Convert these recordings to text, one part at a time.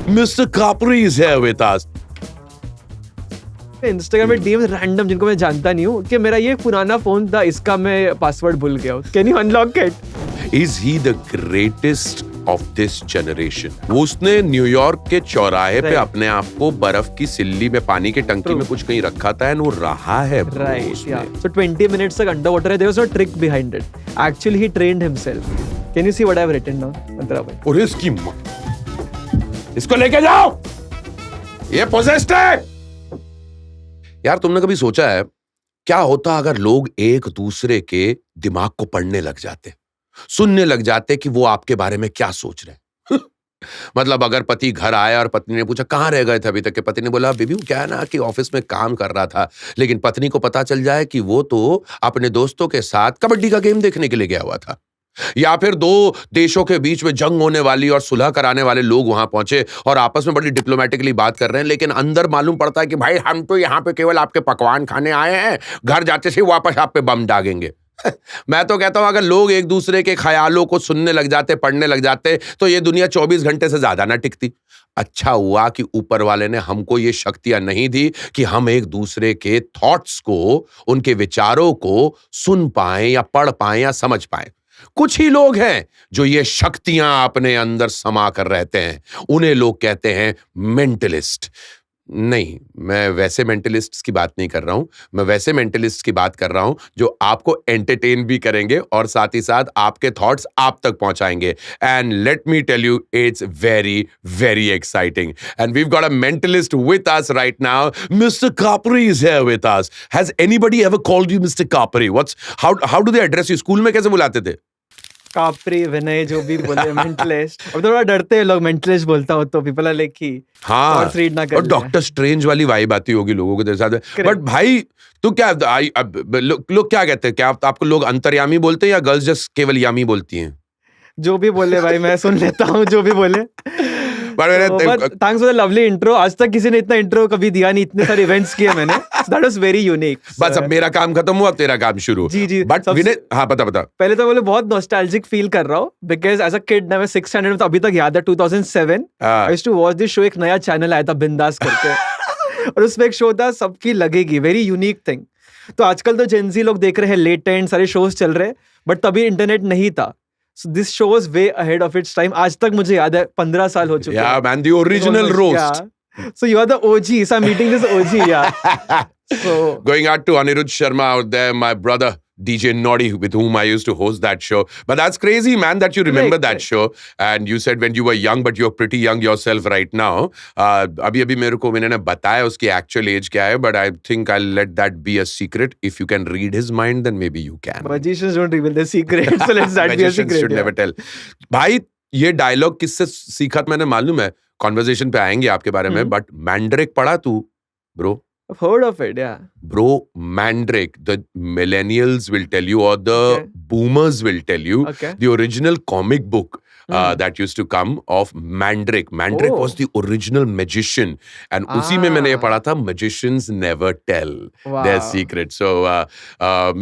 Mr. Capri is here with us. Instagram में DM random जिनको मैं जानता नहीं हूँ कि मेरा ये पुराना फोन था, इसका मैं पासवर्ड भूल गया हूँ, can you unlock it? Is he the greatest of this generation? वो उसने न्यूयॉर्क के चौराहे पे अपने आप को बर्फ की सिल्ली में पानी की टंकी में कुछ कहीं रखा था और वो रहा है राइट या सो 20 मिनट्स तक अंडर वाटर है. There was no trick behind it. Actually he trained himself. Can you see what I have written now? Antara भाई और इसकी इसको लेके जाओ, ये पोजेस्ड है. यार तुमने कभी सोचा है क्या होता अगर लोग एक दूसरे के दिमाग को पढ़ने लग जाते, सुनने लग जाते कि वो आपके बारे में क्या सोच रहे हैं? मतलब अगर पति घर आया और पत्नी ने पूछा कहां रह गए थे अभी तक, के पति ने बोला बेबी वो क्या है ना कि ऑफिस में काम कर रहा था, लेकिन पत्नी को पता चल जाए कि वो तो अपने दोस्तों के साथ कबड्डी का गेम देखने के लिए गया हुआ था. या फिर दो देशों के बीच में जंग होने वाली और सुलह कराने वाले लोग वहां पहुंचे और आपस में बड़ी डिप्लोमेटिकली बात कर रहे हैं, लेकिन अंदर मालूम पड़ता है कि भाई हम तो यहां पे केवल आपके पकवान खाने आए हैं, घर जाते से वापस आप पे बम दागेंगे. मैं तो कहता हूं अगर लोग एक दूसरे के ख्यालों को सुनने लग जाते, पढ़ने लग जाते, तो ये दुनिया 24 घंटे से ज्यादा ना टिकती. अच्छा हुआ कि ऊपर वाले ने हमको ये शक्तियां नहीं दी कि हम एक दूसरे के थॉट्स को, उनके विचारों को सुन पाएं या पढ़ पाएं या समझ पाएं. कुछ ही लोग हैं जो ये शक्तियां अपने अंदर समा कर रहते हैं. उन्हें लोग कहते हैं मेंटलिस्ट. नहीं, मैं वैसे मेंटलिस्ट्स की बात नहीं कर रहा हूं. मैं वैसे मेंटलिस्ट की बात कर रहा हूं जो आपको एंटरटेन भी करेंगे और साथ ही साथ आपके थॉट्स आप तक पहुंचाएंगे. And let me tell you it's very very exciting. And we have got a mentalist with us right now. Mister Kapri is here with us. Has anybody ever called you mister Kapri? What's how do they address you? School में कैसे बुलाते थे? कापरी, विनय, जो भी बोले mentalist. अब तो थोड़ा डरते हैं लोग मेंटलिस्ट बोलता हो तो. पीपल आर लाइक कि हाँ, रीड ना कर. और डॉक्टर स्ट्रेंज वाली वाइब आती होगी लोगों के तेरे साथ. बट भाई तू क्या लोग क्या कहते हैं? क्या आपको लोग अंतर्यामी बोलते हैं या गर्ल्स जस्ट केवल यामी बोलती हैं? जो भी बोले भाई मैं सुन लेता हूँ, जो भी बोले. Thanks for the lovely intro. आज तक किसी ने इतना इंट्रो कभी दिया नहीं. इतने सारे इवेंट्स किए मैंने. That was very unique. बस अब मेरा काम खत्म हुआ, अब तेरा काम शुरू. जी. बट विनय, हाँ बता. पहले तो बोले बहुत नॉस्टैल्जिक फील कर रहा हूँ बिकॉज एज अ किड मैं 6th स्टैंडर्ड में, तो अभी तक याद है 2007 I used to watch this show. एक नया चैनल आया था बिंदास करके और उसमें एक शो था सबकी लगेगी, वेरी यूनिक थिंग. तो आजकल तो जेनजी लोग देख रहे हैं, लेट एंड सारे शोज चल रहे हैं, बट तभी इंटरनेट नहीं था. So this show was way ahead of its time. आज तक मुझे याद है 15 साल हो चुके हैं. Yeah man, the original roast. Yeah. So you are the OG. So I'm meeting this OG. Yeah. So going out to Anirudh Sharma out there, my brother DJ Noddy, with whom I used to host that show. But that's crazy, man, that you remember that show. And you said when you were young, but you're pretty young yourself right now. अभी मेरे को मैंने बताया उसकी actual age क्या है, but I think I'll let that be a secret. If you can read his mind, then maybe you can. Magicians don't reveal their secrets, so let's that be a Magicians secret. should never tell. भाई ये dialogue किससे सीखा मैंने मालूम है? Conversation पे आएंगे आपके बारे में, बट मैंड्रिक पढ़ा तू bro? I've heard of it, yeah. Bro, Mandrake, the millennials will tell you or the boomers will tell you, the original comic book that used to come of Mandrake. Mandrake was the original magician. And उसी में मैंने ये पढ़ा था, magicians never tell their secrets. So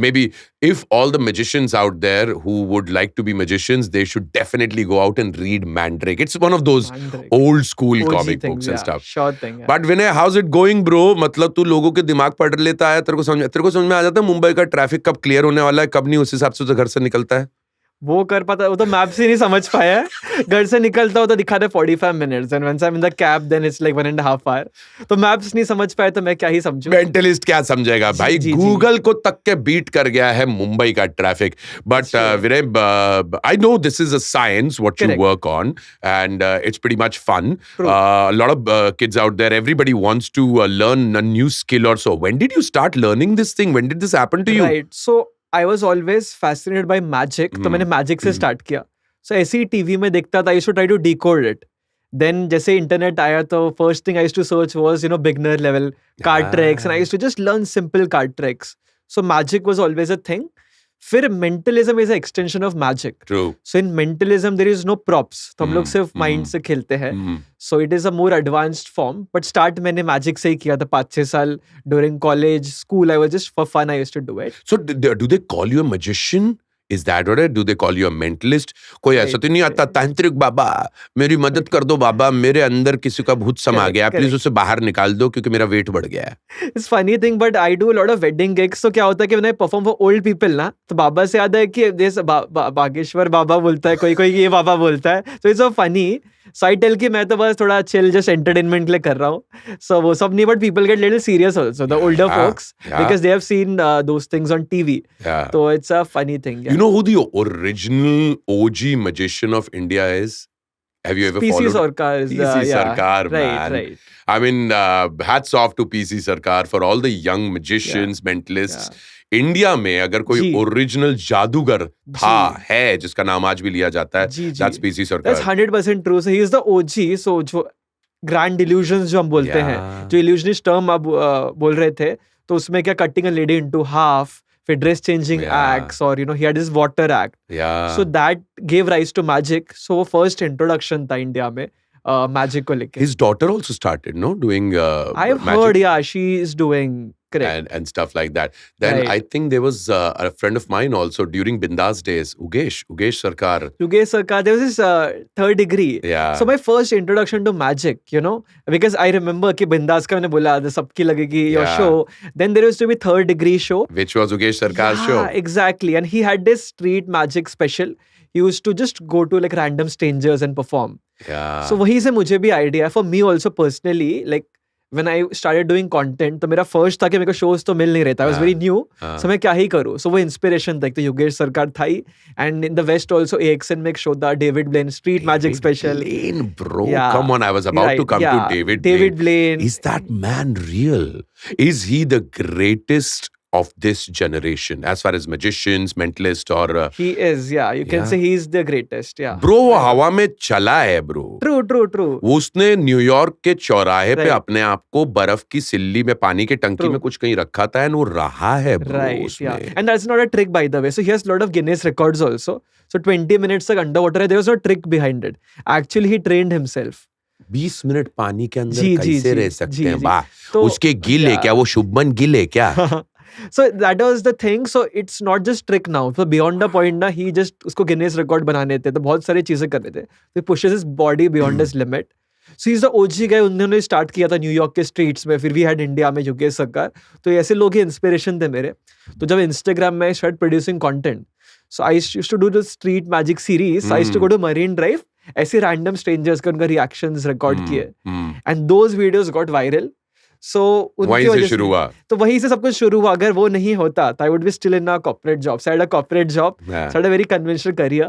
maybe if all the magicians out there who would like to be magicians, they should definitely go out and read Mandrake. It's one of those old school comic books and stuff. Sure thing. Yeah. But Vinay, how's it going, bro? मतलब तू लोगों के दिमाग पढ़ लेता है, तेरे को समझ में आ जाता है मुंबई का ट्रैफिक कब क्लियर होने वाला है, कब नहीं, उस हिसाब से तो घर से निकलता है. वो कर पाता, वो तो मैप से नहीं समझ पाया है. घर से निकलता हो तो दिखा दे 45 minutes and when I am in the cab then it's like 1.5 hour. तो मैप्स नहीं समझ पाए तो मैं क्या ही समझूं. मेंटलिस्ट क्या समझेगा भाई? गूगल को तक के बीट कर गया है मुंबई का traffic. But Vinay, I know this is a science what you work on and it's pretty much fun. Lot of kids out there, everybody wants to learn a new skill और so. When did you start learning this thing? When did this happen to you? Right, so I was always fascinated by magic. तो मैंने magic से start किया. So ऐसे ही TV में देखता था. I used to try to decode it. Then जैसे internet आया तो first thing I used to search was beginner level card tricks and I used to just learn simple card tricks. So magic was always a thing. फिर mentalism is an extension of magic. True. So in mentalism there is no props. तो हम लोग सिर्फ mind से खेलते हैं. So it is a more advanced form. But start मैंने magic से ही किया था 5-6 साल. During college, school, I was just for fun I used to do it. So do they call you a magician Is that what it? Do they call you a mentalist? कोई ऐसा तो नहीं आता तांत्रिक बाबा मेरी मदद कर दो बाबा मेरे अंदर किसी का भूत समा गया प्लीज उसे बाहर निकाल दो क्योंकि मेरा वेट बढ़ गया है. It's funny thing, but I do a lot of wedding gigs. So क्या होता है कि when I perform for old people ना, तो बाबा से याद है कि this बागेश्वर बाबा बोलता है, कोई ये बाबा बोलता है. So it's so funny. So I tell कि मैं तो बस थोड़ा chill, just entertainment के लिए कर रहा हूँ. So वो सब नहीं, but people get little serious also. The older folks, because they have seen those things on TV. Yeah. So it's a funny thing. Yeah. You know who the original OG magician of India is? Have you ever PC followed? Sarkar is PC Sarkar, man. Right. I mean, hats off to PC Sarkar for all the young magicians, mentalists. India में अगर कोई original जादूगर था है जिसका नाम आज भी लिया जाता है, that's PC Sarkar. That's 100% true. So he is the OG. So जो grand illusions जो हम बोलते हैं, जो illusionist term आप बोल रहे थे, तो उसमें क्या cutting a lady into half, फिर dress changing acts, or he had his water act. So that gave rise to magic. So first introduction था इंडिया में magic को लेके. His daughter also started, no, doing I've magic. heard, she is doing. Correct. And stuff like that. Then I think there was a friend of mine also during Bindas days, Ugesh Sarkar. Ugesh Sarkar, there was this third degree. Yeah. So my first introduction to magic, because I remember कि Bindas का मैंने बोला सबकी लगेगी your show. Then there used to be third degree show. Which was Ugesh Sarkar's show. Exactly. And he had this street magic special. He used to just go to like random strangers and perform. Yeah. So वहीं से मुझे भी idea. For me also personally, like when I started doing content, तो मेरा first था कि मेरे को shows तो मिल नहीं रहता. I was very new. So मैं क्या ही करूँ? So वो inspiration था. तो युगेश सरकार था ही. And in the West also AXN में एक show था, David Blaine Street Magic Special. David Blaine, bro. Come on, I was about to come to David Blaine. David Blaine. Is that man real? Is he the greatest of this generation as far as magicians, mentalists or he is, you can say he's the greatest, Bro, वो हवा में चला है, bro. True. उसने New York के चौराहे पे अपने आप को बर्फ की सिल्ली में पानी के टंकी में कुछ कहीं रखा था, and वो रहा है, bro, उसमें. And that's not a trick, by the way. So he has a lot of Guinness records also. So 20 minutes तक underwater है. There was no trick behind it. Actually, he trained himself. 20 minute पानी के अंदर कैसे रह सकते हैं? वाह, तो उसके गिल है क्या? वो शुभमन गिल है क्या? So that was the thing. So it's not just trick now. So beyond the point ना, he just उसको Guinness record बनाने थे, तो बहुत सारी चीजें कर रहे थे. So he pushes his body beyond his limit. So he's the OG guy. उन्होंने स्टार्ट किया था न्यूयॉर्क के स्ट्रीट्स में. फिर we had इंडिया में युगेश सरकार. तो ऐसे लोग ही इंस्पिरेशन थे मेरे. तो जब इंस्टाग्राम में I started producing content. So I used to do the street magic series. I used to go to Marine Drive. ऐसे random strangers के उनका reactions record किए. And those videos got viral. So वहीं से शुरू हुआ. तो वहीं से सब कुछ शुरू हुआ. अगर वो नहीं होता, तो I would be still in a corporate job. So I had a corporate job. So I had a very conventional career.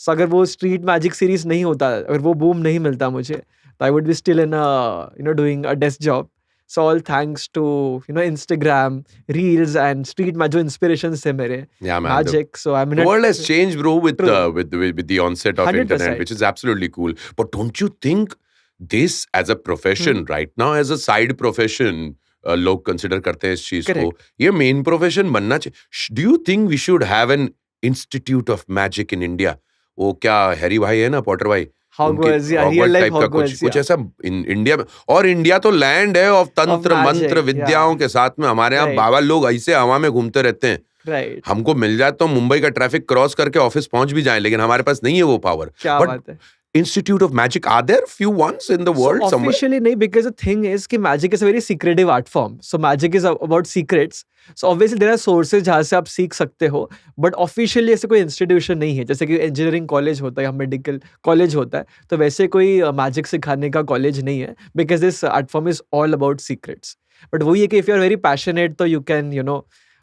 So अगर वो street magic series नहीं होता, अगर वो boom नहीं मिलता मुझे, तो I would be still in a doing a desk job. So all thanks to Instagram, reels and street magic inspirations थे मेरे. Yeah, man. Magic. So I mean, the world has changed, bro, with the onset of 100%. internet, which is absolutely cool. But don't you think this as a profession right now, as a side profession, लोग consider करते हैं इस चीज को, ये main profession बनना चाहिए. Do you think we should have an institute of magic in India? वो क्या हैरी भाई है ना, पॉटर भाई, Hogwarts, real life Hogwarts, कुछ ऐसा इंडिया में. और इंडिया तो लैंड है ऑफ तंत्र मंत्र विद्याओं के साथ में. हमारे यहाँ बाबा लोग ऐसे हवा में घूमते रहते हैं. Right. हमको मिल जाए तो मुंबई का ट्रैफिक क्रॉस करके ऑफिस पहुंच भी जाए, लेकिन हमारे पास नहीं है वो पावर. क्या बात है. Institute of Magic, are there few ones in the world somewhere? Officially नहीं, because the thing is कि magic is a very secretive art form. So magic is about secrets. So obviously there are sources जहाँ से आप सीख सकते हो, but officially ऐसे कोई institution नहीं है. जैसे कि engineering college होता है या medical college होता है, तो वैसे कोई magic सिखाने का college नहीं है, because this art form is all about secrets. But वही है कि if you are very passionate, तो you can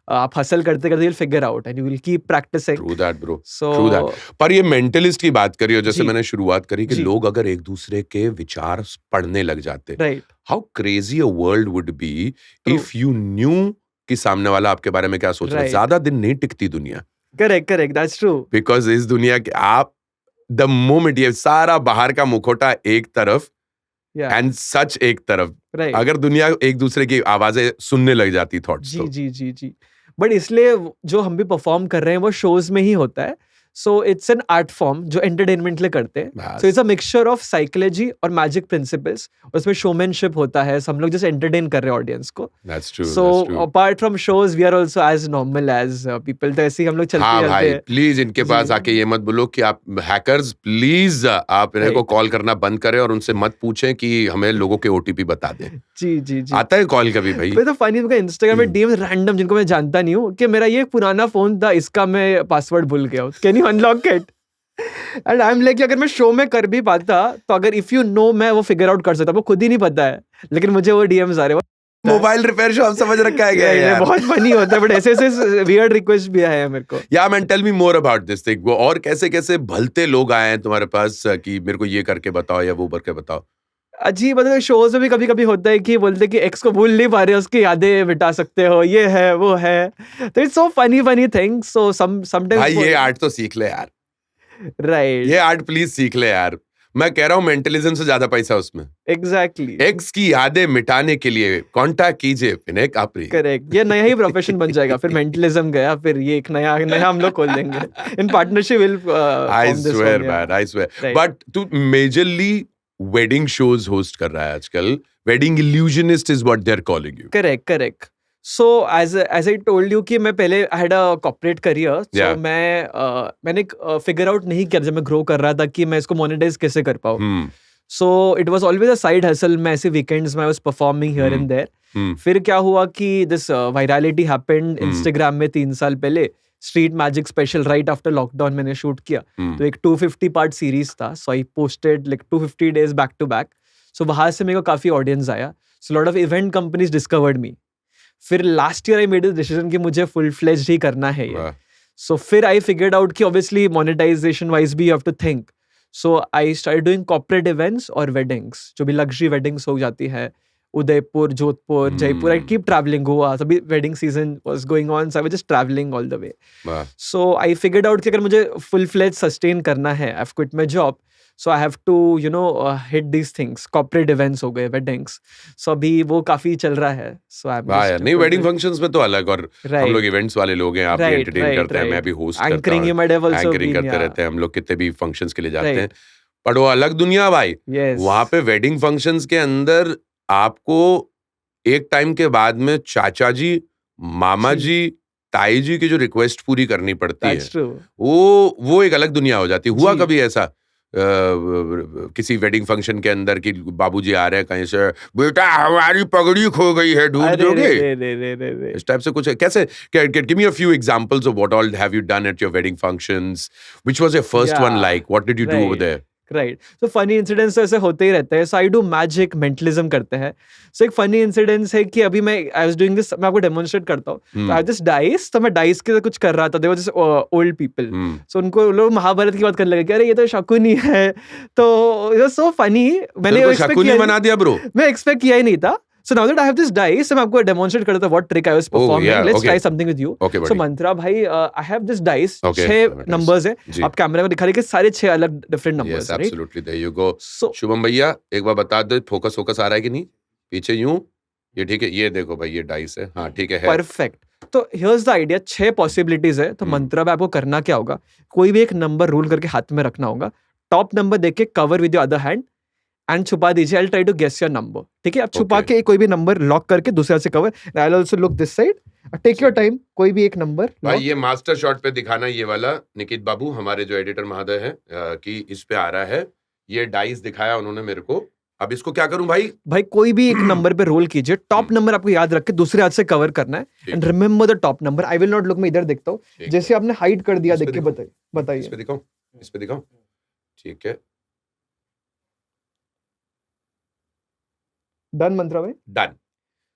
आप हसल करते करते you'll figure out and you will keep practicing. True that, bro. So, True that. पर ये mentalist की बात करी हो, जैसे मैंने शुरुआत करी कि लोग अगर एक दूसरे के विचार पढ़ने लग जाते, right. How crazy a world would be if you knew कि सामने वाला आपके बारे में क्या सोच रहा है. ज्यादा दिन नहीं टिकती दुनिया. Correct, that's true. Because इस दुनिया के आप the moment ये सारा बाहर का मुखौटा एक तरफ and सच एक तरफ, right. अगर दुनिया एक दूसरे की आवाजें सुनने लग जाती थॉट्स, जी. बट इसलिए जो हम भी परफॉर्म कर रहे हैं वो शोज में ही होता है. So it's an art form जो एंटरटेनमेंट के लिए करते हैं. So it's a mixture of psychology और मैजिक प्रिंसिपल्स. उसमें शोमैनशिप होता है. हम लोग जस्ट एंटरटेन कर रहे हैं ऑडियंस को. That's true. So That's true. Apart from shows we are also as normal as people. तो ऐसे ही हम लोग चलते हाँ भाई, चलते. प्लीज इनके पास जी. आके ये मत बोलो कि आप हैकर्स, प्लीज आप इन्हें को Right. कॉल करना बंद करें और उनसे मत पूछें कि हमें लोगों के ओटीपी बता दें. जी जी जी. आता है कॉल कभी भाई? फिर तो फनी मेरा इंस्टाग्राम में डीएम रैंडम जिनको मैं जानता नहीं हूँ कि मेरा ये पुराना फोन था, इसका मैं पासवर्ड भूल गया हूँ, can you unlock it? And I am like अगर मैं शो में कर भी पाता तो अगर इफ यू नो मैं वो फिगर आउट कर सकता. वो खुद ही नहीं पता है लेकिन मुझे वो डीएम्स आ रहे हैं. मोबाइल रिपेयर शॉप समझ रखा है क्या ये यार? बहुत फनी होता है बट ऐसे ऐसे वियर्ड रिक्वेस्ट भी आए हैं मेरे को. Yeah man, tell me more about this thing. वो और कैसे कैसे भलते लोग आए हैं तुम्हारे पास कि मेरे को ये करके बताओ या वो करके बताओ? अजीब, मतलब शोज में भी कभी कभी होता है कि बोलते कि एक्स को भूल नहीं पा रहे, उसकी यादें मिटा सकते हो, ये है वो है. तो it's so funny thing. So sometimes भाई ये आर्ट तो सीख ले यार. राइट. ये आर्ट प्लीज सीख ले यार. मैं कह रहा हूँ मेंटलिज्म से ज्यादा पैसा उसमें. एग्जैक्टली. एक्स की यादें मिटाने के लिए कांटेक्ट कीजिए विनय कापरी. करेक्ट. ये नया ही प्रोफेशन बन जाएगा. फिर मेंटलिज्म गया, फिर ये एक नया नया हम लोग खोल देंगे in partnership. Will I swear man, I swear. But तू मेजरली वेडिंग शोज होस्ट कर रहा है आजकल. Wedding illusionist is what they are calling you. Correct. So as I told you कि मैं पहले I had a corporate career. So मैंने figure out नहीं किया जब मैं ग्रो कर रहा था कि मैं इसको मोनेटाइज कैसे कर पाऊँ. So it was always a side hustle. मैं ऐसे वीकेंड्स में I was performing here and there. फिर क्या हुआ कि दिस वायरलिटी हैपेंड इंस्टाग्राम में 3 साल पहले. Street magic special right after lockdown मैंने शूट किया. तो एक 250 पार्ट सीरीज था. So I posted like 250 days back to back. So वहां से मेरे को काफी ऑडियंस आया. So lot of event companies discovered me. फिर last year I made a decision कि मुझे फुल फ्लेज्ड ही करना है ये. सो फिर आई फिगर्ड आउट कि ऑब्वियसली मोनेटाइजेशन वाइज भी you have to think. So I start doing corporate events और वेडिंग्स, जो भी लग्जरी वेडिंग्स हो जाती है. Udaipur, Jodhpur, Jaipur. I keep travelling. Goa, सभी wedding season was going on. So I was just travelling all the way. So I figured out कि अगर मुझे फुल फ्लेज सस्टेन करना है, I have quit my job. So I have to hit these things. Corporate events हो गए, weddings. सो अभी वो काफी चल रहा है. सो आई एम नहीं, वेडिंग फंक्शंस में तो अलग, और हम लोग इवेंट्स वाले लोग हैं. आप भी एंटरटेन करते हैं, मैं भी होस्ट करता हूं. Anchoring you might have also anchoring करते रहते हैं हम लोग. कितने भी फंक्शंस के लिए जाते हैं. पर वो अलग दुनिया भाई. वहां पे वेडिंग फंक्शंस के अंदर आपको एक टाइम के बाद में चाचा जी, मामा जी, ताई जी की जो रिक्वेस्ट पूरी करनी पड़ती है, वो एक अलग दुनिया हो जाती है. हुआ कभी ऐसा किसी वेडिंग फंक्शन के अंदर कि बाबूजी आ रहे हैं कहीं से, बेटा हमारी पगड़ी खो गई है, ढूंढ दोगे? इस टाइप से कुछ है? कैसे? Give me a few examples of what all have you done at your wedding functions? Which was your first one like? What did you do over there? Right. तो फनी इंसिडेंट्स ऐसे होते ही रहते हैं. सो I do magic, mentalism करते हैं. सो एक funny incidence है कि अभी मैं आई वाज डूइंग दिस, मैं आपको डेमोन्स्ट्रेट करता हूँ. आई दिस डाइस. तो मैं डाइस के कुछ कर रहा था. दे वर जस्ट ओल्ड पीपल. सो उनको लोग महाभारत की बात करने लगे कि अरे ये तो शकुनी है. तो इट वाज सो फनी. मैंने शकुनी बना दिया ब्रो. मैं एक्सपेक्ट किया ही नहीं था. So now that I have this dice, मैं आपको डेमोन्स्ट्रेट करता हूँ what trick I was performing. Let's try something with you. So मंत्रा भाई, I have this dice. 6 numbers है. आप कैमरे में दिखा रहे कि सारे 6 अलग डिफरेंट नंबर्स हैं. Yes, absolutely. There you go. Shubham भैया एक बार बता दो, फोकस आ रहा है कि नहीं? पीछे यूं. ये ठीक है. ये देखो भाई, ये डाइस है. हाँ ठीक है. परफेक्ट. तो here's the idea. 6 पॉसिबिलिटीज है. तो मंत्रा में आपको करना क्या होगा, कोई भी एक नंबर रोल करके हाथ में रखना होगा. टॉप नंबर देख के cover with your other hand and छुपा दीजिए. I will try to guess your number. ठीक है. आप छुपा के कोई भी नंबर लॉक करके दूसरे से cover. I will also look this side. Take your time. कोई भी एक नंबर भाई. ये मास्टर शॉट पे दिखाना, ये वाला निकित बाबू हमारे जो एडिटर महोदय हैं कि इस पे आ रहा है. ये डाइस दिखाया उन्होंने मेरे को. अब इसको क्या करूं भाई? भाई कोई भी एक नंबर पे रोल कीजिए. टॉप नंबर आपको याद रख के दूसरे हाथ से कवर करना है. And remember the top number. I will not look. मैं इधर देखता हूँ. जैसे आपने हाइड कर दिया, देख के बताइए. इस पे दिखाऊं. ठीक है. डन मंत्रा भाई. डन.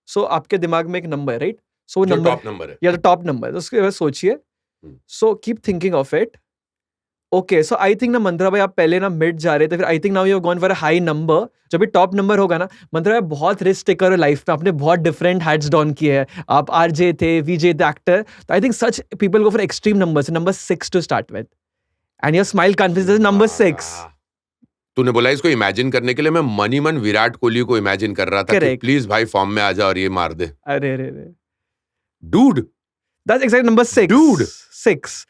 सो आपके दिमाग में एक नंबर है, right? So number top number है, या तो टॉप नंबर है. उसके बाद सोचिए. So keep thinking of it. Okay. So I think ना मंत्रा भाई, आप पहले ना मिड जा रहे थे. फिर I think now you have gone for a high number. जब भी टॉप नंबर होगा ना, मंत्रा भाई बहुत रिस्क टेकर हो लाइफ में. आपने बहुत डिफरेंट हैट्स डॉन किए हैं. आप आरजे थे, वीजे थे, एक्टर. तो I think such people go for extreme numbers. Number 6 to start with. And your smile confidence number 6. तूने बोला इसको इमेजिन करने के लिए, मैं मन विराट कोहली को इमेजिन कर रहा था कि प्लीज भाई फॉर्म में आ जा और ये मार दे. अरे dude, That's exactly number 6. Dude. 6.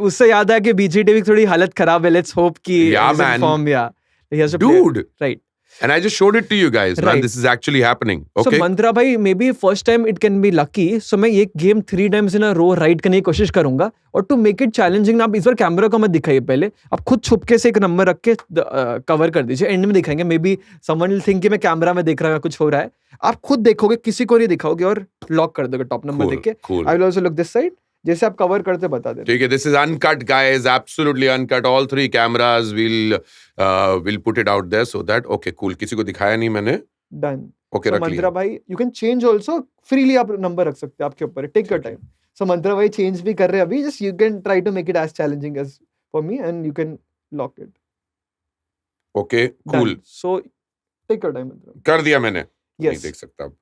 उससे याद है कि BGTV की थोड़ी हालत खराब है. Let's hope कि Yeah, he's in man. form. Yeah. He has to play. Dude. Right. And I just showed it to you guys, man. Right. This is actually happening. Okay. So मंत्रा भाई, maybe first time it can be lucky. So मैं ये game 3 times in a row ride करने की कोशिश करूंगा. और to make it challenging ना, आप इस बार कैमरा को मत दिखाइए पहले. आप खुद छुपके से एक नंबर रख के कवर कर दीजिए. एंड में दिखाएंगे. May be someone will think कि मैं कैमरा में देख रहा हूँ, कुछ हो रहा है. आप खुद देखोगे, किसी को नहीं दिखाओगे और लॉक कर दोगे टॉप नंबर देख के. Cool. I will also look this side. जैसे आप कवर करते बता देना. ठीक है, this is uncut, guys, absolutely uncut. All 3 cameras will put it out there so that okay, cool. किसी को दिखाया नहीं मैंने. Done. Okay, So रख मंत्रा लिया. भाई, you can change also. Freely आप नंबर रख सकते हैं, आपके ऊपर है. Take your time. So मंत्रा भाई चेंज भी कर रहे हैं अभी. Just you can try to make it as challenging as for me and you can lock it. Okay, cool. Done. So take your time मंत्रा. कर दिया मैंने. नहीं Yes. देख सकता अब.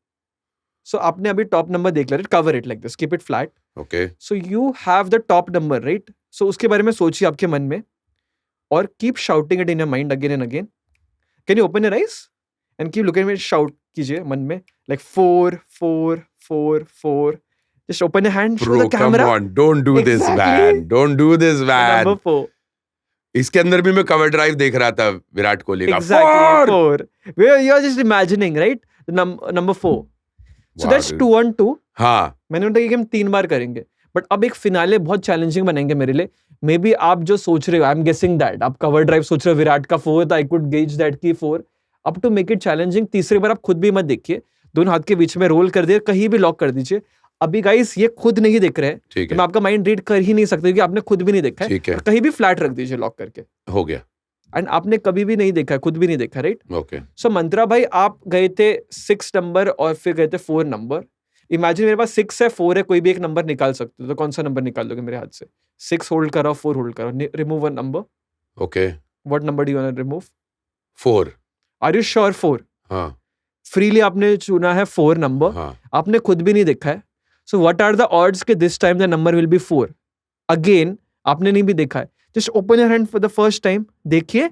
So आपने अभी टॉप नंबर देख लिया. Cover it like this. Keep it flat. Okay. So you have the top number, right? So उसके बारे में सोचिए आपके मन में और keep shouting it in your mind again and again. Can you open your eyes and keep looking at it? Shout कीजिए मन में like 4 4 4 4. Just open your hand, show Bro, the camera. come on, don't do this, Exactly. man. Don't do this, man. Number 4. इसके अंदर भी मैं cover drive देख रहा था विराट कोहली का. Exactly 4. Where you are just imagining, right? The number 4. So Wow, that's dude. 2 on 2. हाँ. मैंने बोला कि हम 3 बार करेंगे. बट अब एक फिनाले बहुत चैलेंजिंग बनेंगे मेरे लिए. मे बी आप जो सोच रहे हो, आई एम गेसिंग दैट आप कवर ड्राइव सोच रहे हो विराट का 4, आई कुड गेज दैट की 4. अब टू मेक इट चैलेंजिंग, तीसरी बार आप खुद भी मत देखिए. दोनों हाथ के बीच में रोल कर दिए, कहीं भी लॉक कर दीजिए. अभी गाइस ये खुद नहीं दिख रहे हैं, ठीक तो है. मैं आपका माइंड रीड कर ही नहीं सकता क्योंकि आपने खुद भी नहीं देखा है. ठीक है. और कहीं भी फ्लैट रख दीजिए लॉक करके. हो गया. एंड आपने कभी भी नहीं देखा है, खुद भी नहीं देखा, राइट? ओके. सो मंत्रा भाई, आप गए थे 6 नंबर और फिर गए थे 4 नंबर. इमेजिन मेरे पास 6 है, 4 है, कोई भी एक नंबर निकाल सकते हो, तो कौन सा नंबर निकाल दोगे मेरे हाथ से? 6 होल्ड करो, 4 होल्ड करो, remove one number. Okay. What number do you want to remove? 4. Are you sure 4? हाँ. फ्रीली आपने चुना है 4 नंबर. हाँ. आपने खुद भी नहीं देखा है. So what are the odds कि this time the number will be 4? Again आपने नहीं भी देखा है. Just open your hand for the first time, देखिए.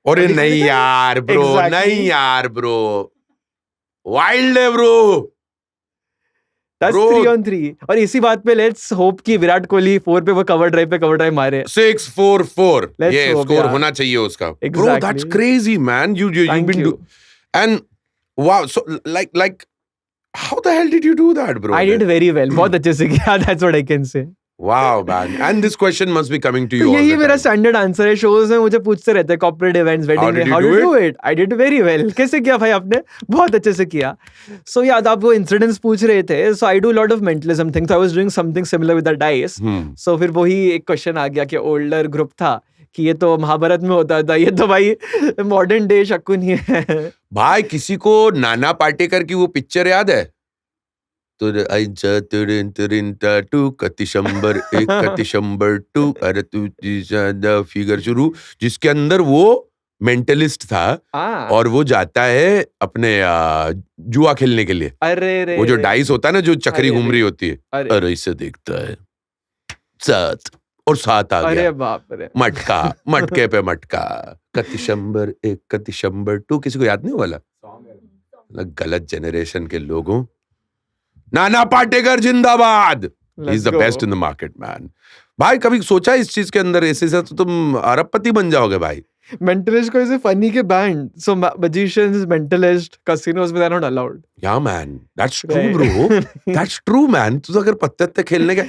अरे नहीं यार ब्रो, Exactly. नहीं यार ब्रो, वाइल्ड है ब्रो. That's Bro. 3 on 3. और इसी बात पे लेट्स होप कि विराट कोहली 4 पे वो कवर ड्राइव मारे. 6-4-4. Let's ये hope, स्कोर yeah. होना चाहिए उसका. Bro, Exactly. that's crazy, man. You've Thank been you. and wow, so like how the hell did you do that, bro? I did very well. बहुत अच्छे से किया. That's what I can say. Wow, man. And this question must be coming to you तो all यही the मेरा time. Standard answer है. Shows में मुझे पूछते रहते हैं कॉर्पोरेट इवेंट्स, वेडिंग में, did how you did do you do it? I did very well. कैसे किया भाई आपने? बहुत अच्छे से किया. सो याद आप वो इंसिडेंट्स पूछ रहे थे. So I do lot of mentalism things. I was doing something similar with the dice. So फिर वही एक क्वेश्चन आ गया कि ओल्डर ग्रुप था कि ये तो महाभारत में होता था, ये तो भाई मॉडर्न डे शकुन ही है. भाई किसी को नाना पाटेकर की वो पिक्चर याद है? टू कति शंबर 1 कति शंबर 2 अरे तू फिगर शुरू, जिसके अंदर वो मेंटलिस्ट था और वो जाता है अपने जुआ खेलने के लिए. अरे वो जो डाइस होता है ना, जो चक्री अरे, घूम रही होती है. अरे इसे देखता है 7 और 7 आ अरे गया. बाप रे. मटका, मटके पे मटका. कति शंबर 1 कति शंबर 2. किसी को याद नहीं वाला? गलत जनरेशन के लोगों. नाना पाटेकर जिंदाबाद. He is the best in the market, man. भाई कभी सोचा इस चीज के अंदर ऐसे से तो तुम अरबपति बन जाओगे भाई. मेंटलिस्ट को ऐसे फनी के बैंड. सो मैजिशियंस, मेंटलिस्ट, कैसीनोस में दे आर नॉट अलाउड. या man, that's true Right. Bro. That's true man. तू अगर पत्ते खेलने के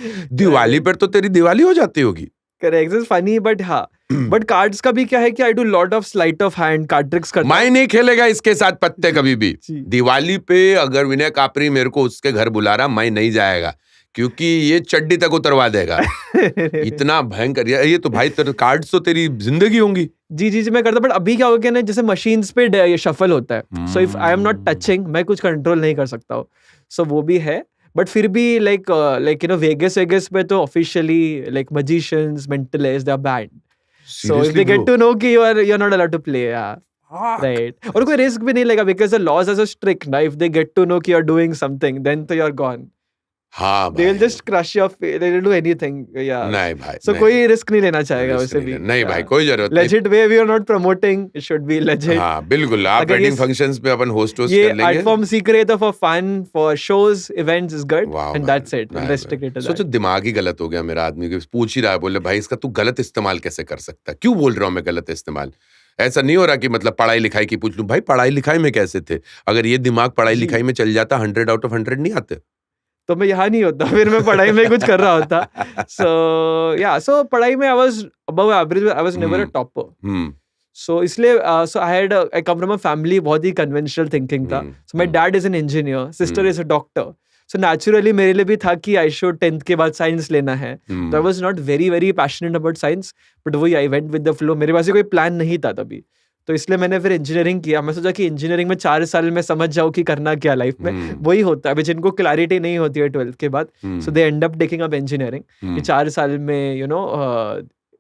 दिवाली पर तो तेरी दिवाली हो जाती होगी. करेक्ट. इट्स फनी बट हाँ. बट कार्ड्स का भी क्या है कि आई do lot of slight of hand, card tricks करता मैं नहीं खेलेगा इसके साथ पत्ते कभी भी. जी. दिवाली पे अगर विनय कापरी मेरे को उसके घर बुला रहा, मैं नहीं जाएगा क्योंकि ये चड्डी तक उतरवा देगा. इतना भयंकर. ये तो भाई तेरे कार्ड्स तो तेरी जिंदगी होंगी. जी मैं करता. बट अभी क्या हो गया ना, जैसे मशीन्स पे ये शफल होता है. So if I am not touching, मैं कुछ कंट्रोल नहीं कर सकता हूँ. सो वो भी है. बट फिर भी लाइक यू नो वेगस पे तो officially like magicians, mentalist, they are banned. So if they get to know कि you're not allowed to play, yeah. Right. और कोई रिस्क भी नहीं लेगा because the laws are so strict. Now if they get to know कि you're doing something, then तो you're gone. हाँ they will भाई, just crush your face, they will do anything. Yeah. नहीं भाई, So नहीं, कोई रिस्क नहीं लेना चाहेगा risk वैसे नहीं भी. लेना। नहीं भाई, Yeah. कोई जरूरत नहीं। Legit way we are not promoting. It should be legit. हाँ बिल्कुल, आप अगर ये वेडिंग फंक्शंस पे अपन होस्ट कर ये लेंगे। आर्ट फॉर्म सीख रहे तो for fun, for shows, events is good, वाह and भाई, that's it. नहीं Restricted to सोचो that. दिमाग ही गलत हो गया मेरा आदमी के, पूछ ही रहा है, बोले भाई इसका तू गलत इस्तेमाल कैसे कर सकता है, क्यों बोल रहा हूँ मैं गलत इस्तेमाल। ऐसा नहीं हो रहा कि मतलब पढ़ाई लिखाई की पूछ लूं, भाई पढ़ाई लिखाई में कैसे थे, अगर ये दिमाग पढ़ाई जी। लिखाई में चल जाता 100 out of 100 नहीं आते। तो मैं यहाँ नहीं होता, फिर मैं पढ़ाई में कुछ कर रहा होता. So पढ़ाई में I was above average, I was never a topper. So इसलिए I come from a family बहुत ही conventional thinking था. So my dad is an engineer, sister is a doctor. So naturally मेरे लिए भी था कि I should 10th के बाद science लेना है. So I was not very passionate about science, but वही I went with the flow. मेरे पास कोई plan नहीं था तभी. तो इसलिए मैंने फिर इंजीनियरिंग किया. मैं सोचा कि इंजीनियरिंग में 4 साल में समझ जाऊँ कि करना क्या लाइफ में. वही होता है, अभी जिनको क्लैरिटी नहीं होती है 12th के बाद, so they end up taking up engineering. कि 4 साल में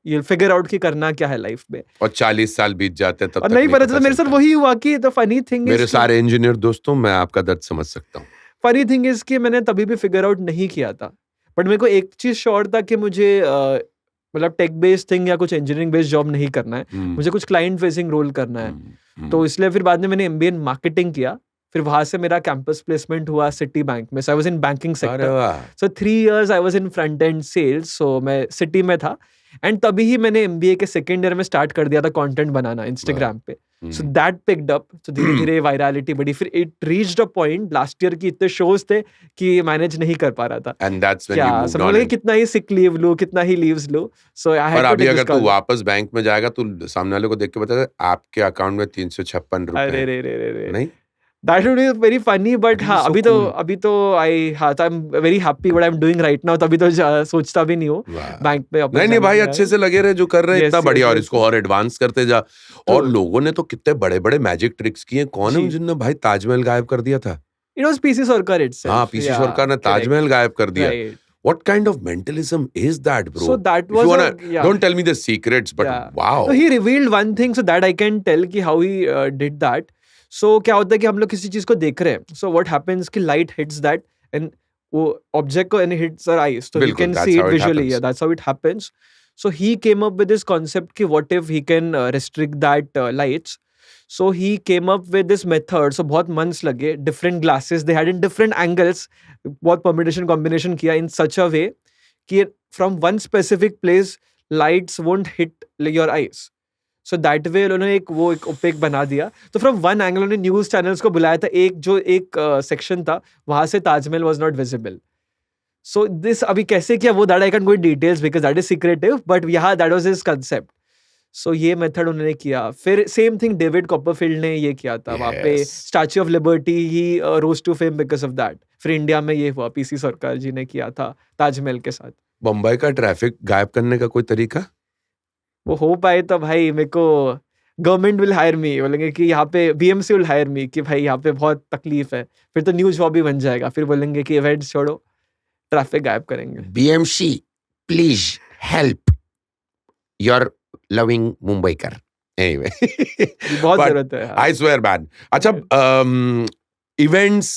you'll figure out कि करना क्या है लाइफ में. और 40 साल बीत जाते हैं तब और तक नहीं पता चलता. मेरे साथ वही हुआ कि द फनी थिंग मेरे सारे इंजीनियर दोस्तों, मैं आपका दर्द समझ सकता हूँ। फनी थिंग इज कि मैंने तभी भी फिगर आउट नहीं किया था, बट मेरे को एक चीज श्योर था कि मुझे मतलब टेक बेस्ड थिंग या कुछ इंजीनियरिंग बेस्ड जॉब नहीं करना है. मुझे कुछ क्लाइंट फेसिंग रोल करना है. तो इसलिए फिर बाद में मैंने MBA इन मार्केटिंग किया. फिर वहां से मेरा कैंपस प्लेसमेंट हुआ सिटी बैंक में. So I was in banking sector. So 3 years I was in front end sales. So मैं सिटी में था. एंड तभी ही मैंने MBA के सेकेंड ईयर में स्टार्ट कर दिया था कंटेंट बनाना इंस्टाग्राम पे. So that picked up. So धीरे धीरे वायरलिटी बढ़ी. फिर it reached a point last year की इतने शोज थे कि मैनेज नहीं कर पा रहा था. And that's when you moved समझ लो कितना ही सिक लीव लूं, कितना ही लीव्स लूं. सो आई हैड और टू अभी अगर तू वापस बैंक में जाएगा तो सामने वाले को देख के बता आपके अकाउंट में 356 रुपए अरे रे रे रे नहीं. That would be very funny, but हाँ so अभी तो I'm very happy what I'm doing right now. तभी तो सोचता भी नहीं हूँ बैंक पे. नहीं भाई, अच्छे से लगे रहे जो कर रहे हैं, इतना बढ़िया. और इसको और एडवांस करते जा. और लोगों ने तो कितने बड़े बड़े मैजिक ट्रिक्स किए. कौन है जिनने भाई ताजमहल गायब कर दिया था? It was PC Sarkar itself. हाँ, PC सरकार ने ताजमहल गायब कर दिया. What kind of mentalism is that, bro? So that was don't tell me the secrets, but wow. So he revealed one thing, so that I can tell कि how he did that. So क्या होता है कि हम लोग किसी चीज को देख रहे हैं. So what happens कि light hits that and वो object को and hits our eyes, so we can see it visually. Yeah, that's how it happens. So he came up with this concept कि what if he can restrict that lights. So he came up with this method. So बहुत months लगे. Different glasses they had in different angles. बहुत permutation combination किया in such a way कि from one specific place lights won't hit your eyes. So that way उन्होंने एक OPEC बना दिया. तो from one angle उन्होंने न्यूज चैनल्स को बुलाया था. एक सेक्शन था वहां से Taj Mahal was not visible. So this अभी कैसे किया वो that I can't go in details because that is secretive. But yeah, that was his concept. So ये मेथड उन्होंने किया. फिर सेम थिंग डेविड कॉपरफील्ड ने ये किया था. वहाँ पे स्टैच्यू ऑफ लिबर्टी ही rose to fame because of that. फिर इंडिया में ये हुआ. PC सरकार जी ने किया था ताजमहल के साथ. बम्बई का ट्रैफिक गायब करने का कोई तरीका? वो हो पाए तो भाई मेरे को गवर्नमेंट विल हायर मी. बोलेंगे कि यहाँ पे BMC विल हायर मी कि भाई यहाँ पे बहुत तकलीफ है. फिर तो न्यूज जॉब भी बन जाएगा. फिर बोलेंगे कि इवेंट्स छोड़ो, ट्रैफिक गायब करेंगे. BMC please help your loving Mumbaikar. Anyway, बहुत जरूरत है. I swear man. अच्छा, events,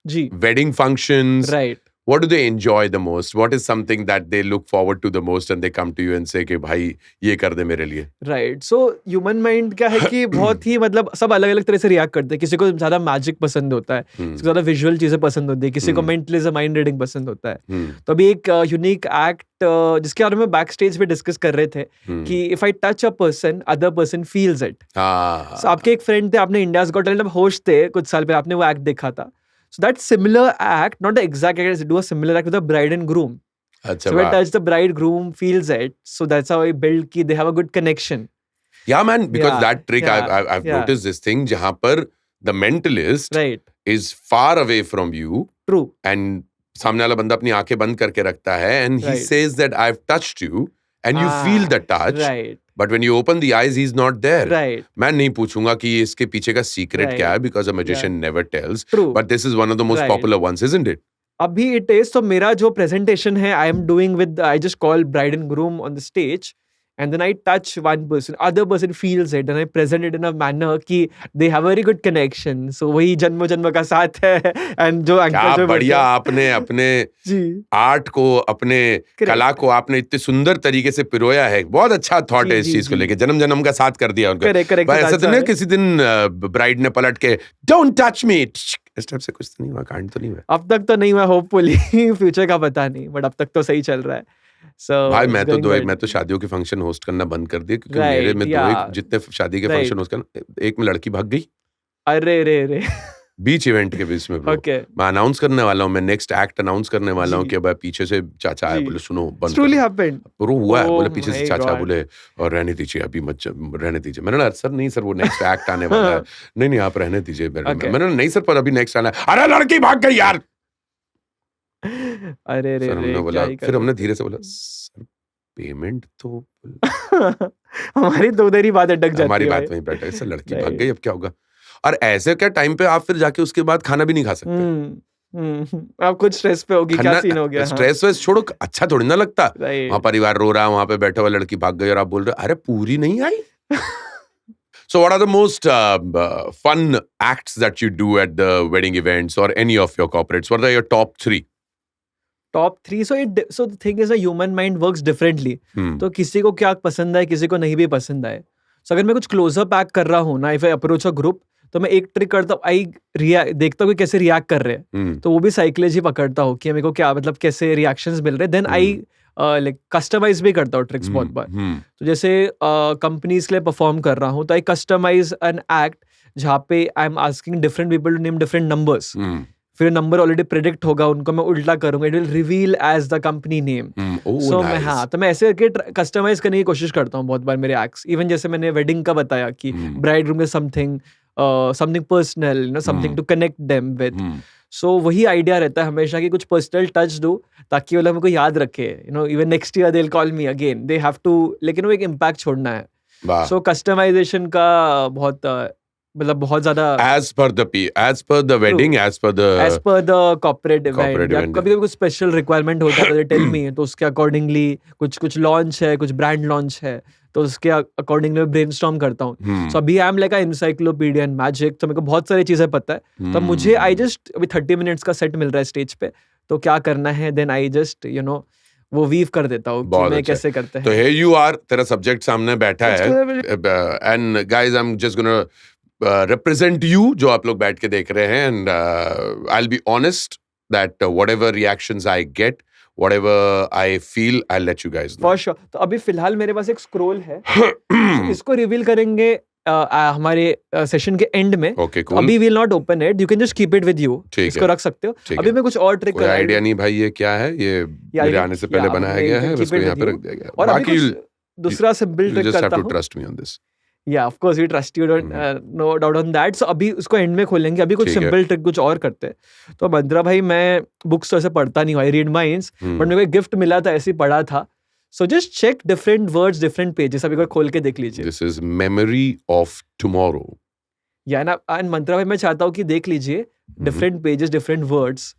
ji, wedding functions, right. What do they enjoy the most? What is something that they look forward to the most and they come to you and say कि भाई ये कर दे मेरे लिए? Right. So human mind क्या है कि बहुत ही मतलब सब अलग अलग तरह से रिएक्ट करते हैं. किसी को ज्यादा मैजिक पसंद होता है, किसी को ज्यादा विजुअल चीजें पसंद होती है, किसी को मेंटलिज्म, माइंड रीडिंग पसंद होता है. तो अभी एक यूनिक एक्ट जिसके बारे में बैक स्टेज पे डिस्कस कर रहे थे कि if I touch a person other person feels it. आपके एक फ्रेंड थे, आपने इंडियाज गॉट टैलेंट होस्ट थे कुछ साल पहले, आपने वो एक्ट देखा था. So that similar act, not the exact act, do a similar act with the bride and groom. So when touch the bride, groom feels it. So that's how I build कि they have a good connection. Yeah, man. Because that trick, I've noticed this thing जहाँ पर the mentalist is far away from you. True. And सामने वाला बंदा अपनी आंखें बंद करके रखता है and he says that I've touched you and you feel the touch. Right. But when you open the eyes, he's not there. Right. मैं नहीं पूछूंगा कि इसके पीछे का secret क्या है because a magician never tells. True. But this is one of the most popular ones, isn't it? अभी it is. तो मेरा जो presentation है, I am doing with, I just call bride and groom on the stage and then I touch one person, other person feels it, and I present it in a manner कि they have a very good connection. So वही जन्म जन्म का साथ है, and जो क्या uncle जो बढ़िया आपने अपने जी आर्ट को, अपने कला को आपने इतने सुंदर तरीके से पिरोया है. बहुत अच्छा थॉट है इस चीज को लेके. जन्म जन्म का साथ कर दिया उनको. करेक्ट ऐसा तो नहीं किसी दिन ब्राइड ने पलट के डोंट टच मी इस टाइप से कुछ तो नहीं हुआ, कांड तो नहीं हुआ? अब तक तो नहीं हुआ, होपफुली फ्यूचर का पता नहीं, बट अब तक तो सही चल रहा है. So भाई मैं तो शादियों के फंक्शन होस्ट करना बंद कर दिए, क्योंकि मेरे में जितने शादी के फंक्शन होस्ट करना, एक में लड़की भाग गई. अरे बीच इवेंट के बीच में Okay. मैं अनाउंस करने वाला हूँ, मैं नेक्स्ट एक्ट अनाउंस करने वाला हूँ कि भाई पीछे से चाचा आए, बोले सुनो बंद truly happened. करो. हुआ है, Oh बोले पीछे से my चाचा God. बोले और रहने दीजिए, अभी मत रहने दीजिए. मैंने कहा सर नहीं सर, वो नेक्स्ट एक्ट आने वाला है. नहीं आप रहने दीजिए. मैंने कहा नहीं सर, पर अभी नेक्स्ट आना है. अरे लड़की भाग गई यार. अरे सर हमने बोला, फिर हमने धीरे से बोला सर पेमेंट तो हमारी तो उधर ही बात अटक जाती है. हमारी बात वहीं पे अटक. सर लड़की भाग गई, अब क्या होगा? और ऐसे क्या टाइम पे आप फिर जाके उसके बाद खाना भी नहीं खा सकते. आप कुछ स्ट्रेस पे होगी, क्या सीन हो गया? स्ट्रेस वेस छोड़ो, अच्छा थोड़ी ना लगता. Right. वहाँ परिवार रो रहा है, वहाँ पे बैठा हुआ लड़की भाग गई और आप बोल रहे अरे पूरी नहीं आई. So what are the most fun acts that you do at the wedding events or any of your corporates? What are your top 3? Top 3. So the thing is, the human mind works differently. तो किसी को क्या पसंद है, किसी को नहीं भी पसंद आए. So अगर मैं कुछ क्लोजअप एक्ट कर रहा हूँ ना, if I approach a group, तो मैं एक ट्रिक करता हूँ, देखता हूँ कि कैसे रिएक्ट कर रहे हैं. तो वो भी साइकोलॉजी पकड़ता हूँ कि मेरे को क्या मतलब कैसे रिएक्शंस मिल रहे हैं. देन आई लाइक कस्टमाइज भी करता हूँ ट्रिक्स बहुत बार. तो जैसे कंपनीज के लिए परफॉर्म कर रहा हूँ, तो आई कस्टमाइज एन एक्ट जहाँ पे I am asking different people to name different numbers. फिर नंबर ऑलरेडी प्रेडिक्ट होगा, उनको मैं उल्टा करूंगा, it will reveal as the company name. So मैं तो मैं ऐसे करके कस्टमाइज करने की कोशिश करता हूँ बहुत बार मेरे एक्ट्स. इवन जैसे मैंने वेडिंग का बताया कि ब्राइड रूम में something personal, something to connect them with. So वही आइडिया रहता है हमेशा कि कुछ पर्सनल टच दूं ताकि वो लोग मेरे को याद रखे. Even next year they will call me again, they have to, लेकिन वो एक इम्पैक्ट छोड़ना है. सो कस्टमाइजेशन का बहुत मतलब बहुत ज्यादा as per the wedding, as per the corporate event. कभी कुछ स्पेशल रिक्वायरमेंट होता है, टेल मी, तो उसके अकॉर्डिंगली कुछ लॉन्च है, कुछ ब्रांड लॉन्च है, तो उसके अकॉर्डिंगली मैं ब्रेनस्टॉर्म करता हूँ. सो अभी I am like a encyclopedia and magic, तो मेरे को बहुत सारी चीजें पता है. तो मुझे अभी 30 मिनट्स का सेट मिल रहा है स्टेज पे, तो क्या करना है, देन आई जस्ट वो वीव कर देता हूँ कि मैं कैसे करते हैं. तो here you are, तेरा सब्जेक्ट सामने बैठा है, and guys I'm just gonna represent you, जो आप लोग बैठ के देख रहे हैं, and I'll be honest that whatever reactions I get, whatever I feel, I'll let you guys know. For sure. तो अभी फिलहाल मेरे पास एक स्क्रोल है, इसको रिवील करेंगे हमारे सेशन के एंड में. Okay, cool. अभी will not open it, you can just keep it with you. इसको रख सकते हो. अभी मैं कुछ और ट्रिक कोई आइडिया नहीं भाई ये क्या है, ये मेरे आने से पहले बनाया गया है, उसको यहाँ पे रख दिया गया. और अभी दूसरा सिंपल ट्रिक करता हूँ. Trust me on this. Yeah, of course we trust you, no doubt on that. So अभी उसको एंड में खोलेंगे. अभी कुछ सिंपल ट्रिक कुछ और करते हैं. तो मंत्रा भाई, मैं बुक्स तो ऐसे पढ़ता नहीं हूँ, आई रीड माइंड्स, बट मेरे को एक गिफ्ट मिला था, ऐसे ही पढ़ा था. So just check different words, different pages. अभी खोल के देख लीजिए. This is Memory of Tomorrow. Yeah, ना, and मंत्रा भाई मैं चाहता हूँ कि देख लीजिए different pages, different words.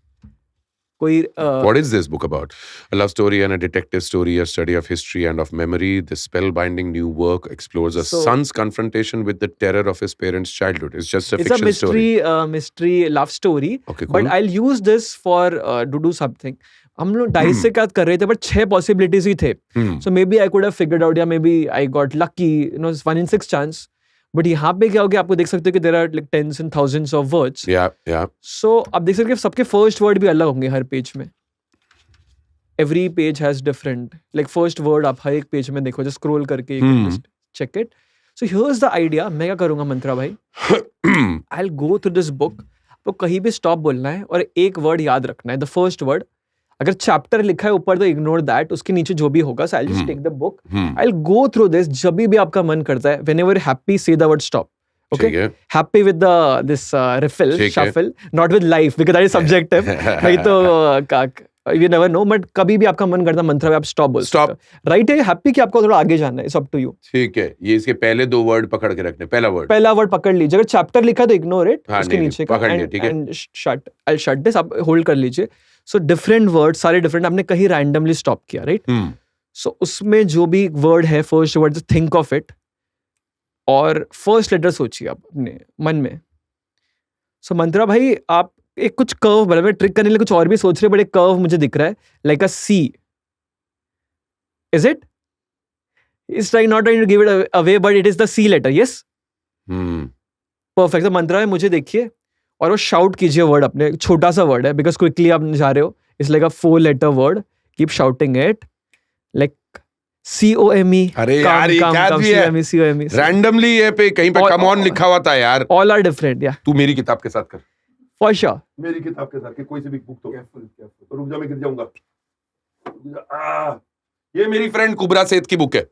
कोई What is this book about? A love story and a detective story, a study of history and of memory. This spellbinding new work explores a son's confrontation with the terror of his parents' childhood. It's just a fiction story. It's a mystery love story. Okay, cool. But I'll use this for to do something. हम लोग dice से क्या कर रहे थे, but 6 possibilities ही थे. So maybe I could have figured out, या maybe I got lucky, 1 in 6 chance. But यहाँ पे क्या हो गया, आपको देख सकते हो कि there are like tens and thousands of words. So आप देख सकते हो सबके फर्स्ट वर्ड भी अलग होंगे हर पेज में. Every page has different, like first word आप हर एक पेज में देखो, जस्ट स्क्रॉल करके check it. So here is the idea. मैं क्या करूंगा मंत्रा भाई, I will go through this book. आपको कहीं भी स्टॉप बोलना है और एक वर्ड याद रखना है, द फर्स्ट वर्ड. अगर चैप्टर लिखा है ऊपर तो इग्नोर दैट, उसके नीचे जो भी होगा. So I will just take the book, I will go through this. जब भी आपका मन करता है, whenever happy, say the word stop. Okay, happy with this refill, shuffle, not with life, because that is subjective. नहीं तो you never know, but कभी भी आपका मन करता है मंत्रा में आप स्टॉप बोल सकते हो. राइट है, हैप्पी कि आपको थोड़ा आगे जाना है, इट्स अप टू यू. ठीक है, ये इसके पहले 2 वर्ड पकड़ के रखने. पहला वर्ड पकड़ लीजिए. अगर चैप्टर लिखा है तो इग्नोर इट, उसके नीचे का पकड़ लिया. ठीक है, and shut, I shut this, आप होल्ड कर लीजिए. सो डिफरेंट वर्ड, सारे डिफरेंट, आपने कहीं रैंडमली स्टॉप किया, राइट. सो उसमें जो भी वर्ड है, first word, think of it, और फर्स्ट लेटर सोचिए आप अपने मन में. सो मंत्रा भाई, आप एक कुछ कर्व बना, मैं ट्रिक करने के लिए कुछ और भी सोच रहे, बट एक कर्व मुझे दिख रहा है, like a C. Is it? It's trying not trying to give it away, but it is the C letter. Yes, perfect. तो मंत्रा में मुझे देखिए और वो शाउट कीजिए वर्ड अपने, छोटा सा वर्ड है बिकॉज क्विकली आप जा रहे हो. It's like a 4 letter word. Keep shouting it like COME. अरे यार, ये क्या भी है? COME. रैंडमली ये पे कहीं पे कम ऑन लिखा हुआ था यार. All are different, yeah. तू मेरी किताब के साथ कर. For sure. मेरी किताब के साथ, कोई सी भी बुक तो. Careful. रुक जा, मैं गिर जाऊंगा. ये मेरी फ्रेंड कुबरा सेठ की बुक है,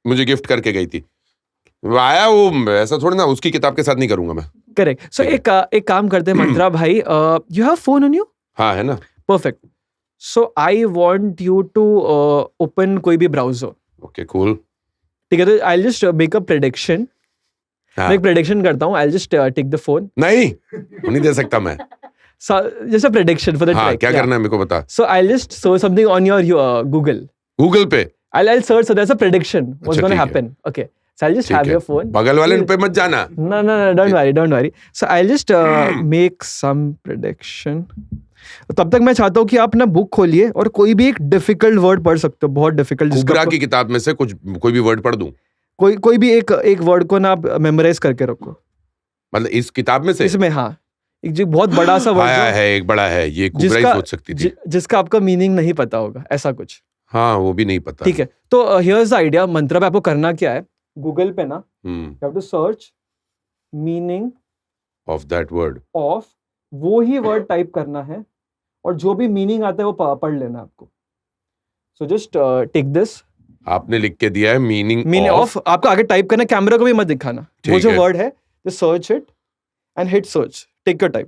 मुझे गिफ्ट करके गई थी. आया वो ऐसा थोड़ा ना, उसकी किताब के साथ नहीं करूंगा मैं. करेक्ट. सो एक काम करते हैं मंत्रा भाई, you have phone on you? हाँ है ना. Perfect. So I want you to open कोई भी ब्राउजर. Okay cool. ठीक है, तो I just make a prediction. मैं एक प्रेडिक्शन करता हूँ. I just take the phone. नहीं दे सकता मैं. Just a prediction for the track. क्या करना है मेरे को बता. So I just search something on your Google पे. I'll search, so that's a prediction. What's going to happen? Okay. So I'll just have your phone. बगल वाले पे मत जाना. No, don't worry. So I'll just make some prediction. तब तक मैं चाहता हूँ कि आप ना बुक खोलिए और कोई भी एक डिफिकल्ट वर्ड पढ़ सकते हो, बहुत डिफिकल्ट. कुबरा की किताब में से कोई भी वर्ड पढ़ दूं? कोई भी एक वर्ड को ना आप मेमोराइज करके रखो. मतलब इस किताब में से? इसमें हाँ. एक जो बहुत बड़ा सा वर्ड है, एक बड़ा है, ये कुबरा ही सोच सकती थी. जिसका आपका मीनिंग नहीं पता होगा, ऐसा कुछ. हाँ, वो भी नहीं पता. ठीक है, तो हियर्स द आइडिया. मंत्रा पे आपको करना क्या है, गूगल पे ना you have to search meaning of that word. Of वो ही वर्ड टाइप करना है और जो भी मीनिंग आता है वो पढ़ लेना आपको. So just take this. आपने लिख के दिया है मीनिंग ऑफ. आपको आगे टाइप करना, कैमरा को भी मत दिखाना. वो जो वर्ड है, just search it and hit search. Take your time.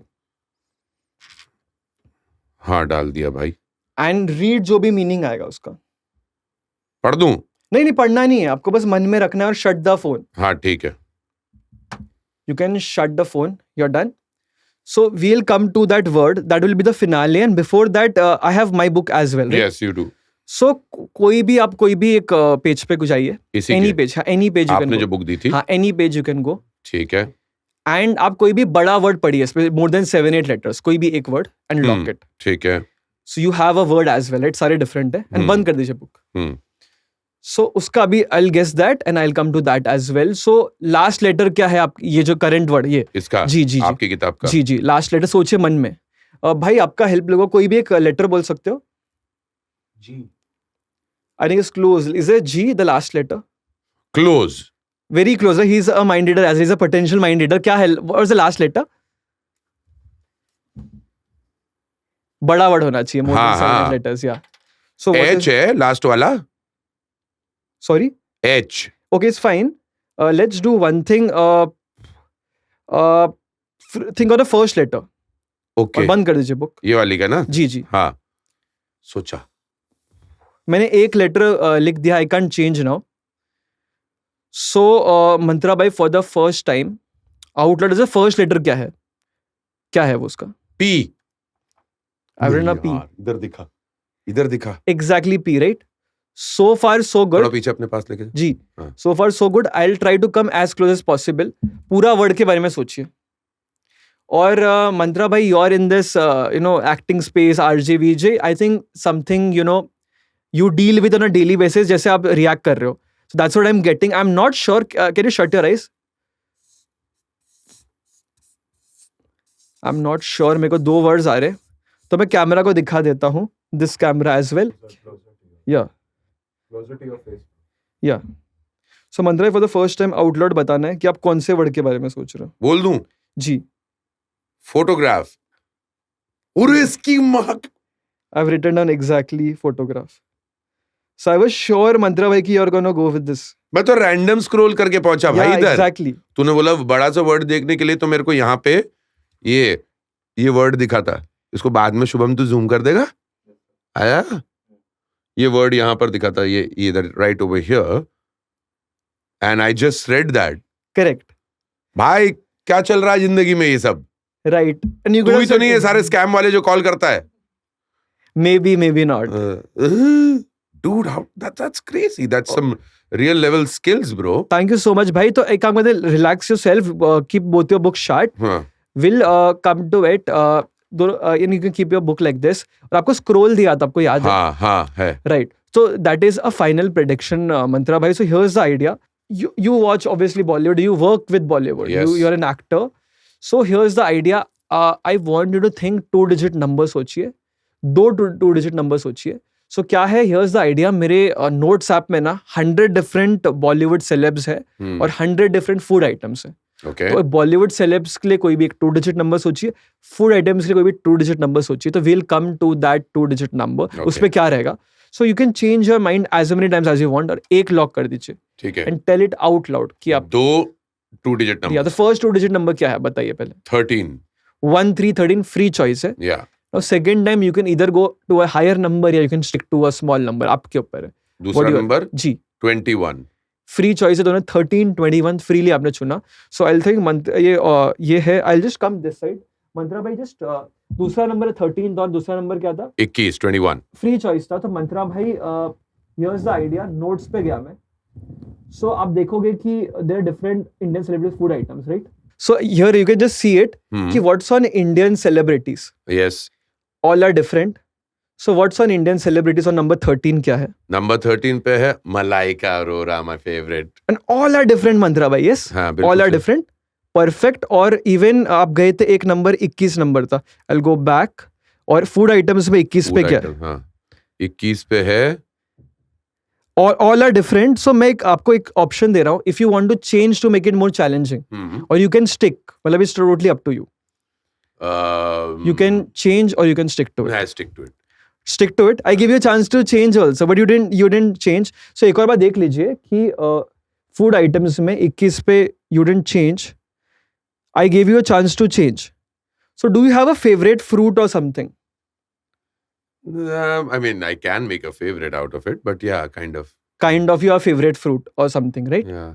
हाँ, डाल दिया भाई. एंड रीड जो भी मीनिंग आएगा उसका. पढ़ दूं? नहीं, पढ़ना नहीं है आपको, बस मन में रखना है. और शट द फोन. हाँ ठीक है. You can shut the phone. You're done. So we'll come to that word. That will be the finale. And before that, I have my book as well. Right? Yes, you do. So कोई भी एक page पे जाइए. Any page. हाँ, any page you can go. आपने जो book दी थी. हाँ, any page you can go. ठीक है. And आप कोई भी बड़ा वर्ड पढ़िए, more than 7-8 letters. कोई भी एक word and lock it. ठीक है. So you have a word as well. Right? सारे different है. And बंद कर दीजिए book. So उसका भी I'll guess that and I'll come to that as well. So last letter क्या है आप, ये जो current word ये इसका? जी आपकी किताब का? जी last letter सोचिए मन में. भाई आपका हेल्प लोगों, कोई भी एक लेटर बोल सकते हो. जी. I think it's close. Is it G the last letter? Close. Very close. He's a mind reader as he's a potential mind reader. क्या है? What was the last letter? बड़ा word होना चाहिए. More than 7 letters. Yeah. So H है last वाला. Sorry? H. Okay, it's fine. Let's do one thing. Think of the first letter. Okay. और बंद कर दीजिए book. ये वाली का ना? जी. हाँ. सोचा. मैंने एक लेटर लिख दिया. I can't change now. So मंत्रा भाई, for the first time, out loud, the first letter क्या है वो उसका? P. I've written a P. इधर दिखा. Exactly P, right? So far so good. थोड़ा पीछे अपने पास लेके. जी. So far so good. I'll try to come as close as possible. पूरा वर्ड के बारे में सोचिए. और मंत्रा भाई, you're in this acting space, RJ, VJ. I think something you deal with on a daily basis, जैसे आप react कर रहे हो. So that's what I'm getting. I'm not sure. Can you shut your eyes? I'm not sure. मेरे को 2 words आ रहे. तो मैं कैमरा को दिखा देता हूँ. This camera as well. Yeah. Closer to your face. Yeah. So Mantra, for the first time out loud बताना है कि आप कौन से वर्ड के बारे में सोच रहे हो. बोल दूं? जी. Photograph. और इसकी माँ. I've written down exactly photograph. So I was sure मंत्रा भाई कि you're gonna go with this. मैं तो रैंडम स्क्रॉल करके पहुंचा भाई इधर. Exactly. तूने बोला बड़ा सा वर्ड देखने के लिए, तो मेरे को यहाँ पे ये वर्ड दिखा था. इसको बाद में शुभम तू जूम कर देगा? आया? ये वर्ड यहाँ पर दिखा था, ये इधर right over here, and I just read that. Correct. भाई क्या चल रहा है जिंदगी में ये सब? राइट. तू ही तो नहीं है सारे स्कैम वाले जो कॉल करता है? Maybe not. dude, how that's crazy. That's some real level skills, bro. Thank you so much, भाई. तो एक काम करते, relax yourself, keep both your books shut. हाँ. We'll come to it. And you can keep your book like this. और आपको scroll दिया था, आपको याद है? हाँ, है. Right. So that is a final prediction, Mantra bhai. So here's the idea. You watch obviously Bollywood. You work with Bollywood. Yes. You're an actor. So here's the idea. I want you to think 2-digit numbers सोचिए. 2-digit numbers सोचिए. So क्या है? Here's the idea. मेरे notes app में ना 100 different Bollywood celebs है और 100 different food items है. Okay. तो Bollywood celebs के लिए कोई भी एक 2-digit number सोचिए. Food items के लिए कोई भी 2-digit number सोचिए. तो we'll come to that 2-digit number. Okay. उसपे क्या रहेगा? So you can change your mind as many times as you want और एक lock कर दीजिए. ठीक है. And tell it out loud कि आप 2 2-digit numbers. Yeah, the first 2-digit number क्या है? बताइए पहले. 13. 1, 3, 13 free choice है. Yeah. Now second time you can either go to a higher number या you can stick to a small number. आपके ऊपर है. दूसरा नंबर जी 21. फ्री चॉइस है दोनों. 13, 21 फ्रीली आपने चुना. सो आई थिंक ये है. I just come this side. Mantra भाई जस्ट दूसरा नंबर है 13 और दूसरा नंबर क्या था? 21. फ्री चॉइस था. तो मंत्रा भाई हियर्स द आइडिया. नोट्स पे गया मैं. सो आप देखोगे कि there are different Indian celebrity food items, right? So here you can just see it कि what's on Indian celebrities. Yes. All are different. So what's on Indian celebrities on number 13 क्या है? Number 13 पे है Malaika Arora, my favorite. And all are different, Mantra bhai. Yes. हाँ, बिल्कुल all are सही. different. Perfect. और even आप गए थे एक नंबर 21 नंबर था. I'll go back. और food items में 21 पे Food क्या item, है? हाँ. 21 पे है. All are different. So मैं आपको एक option दे रहा हूँ. If you want to change to make it more challenging, or you can stick. मतलब it's totally up to you. You can change or you can stick to it. I stick to it. Stick to it. I give you a chance to change also, but you didn't change. So एक और बार देख लीजिए कि food items में 21 पे you didn't change. I gave you a chance to change. So do you have a favorite fruit or something? I mean, I can make a favorite out of it, but yeah, kind of. Kind of your favorite fruit or something, right? Yeah.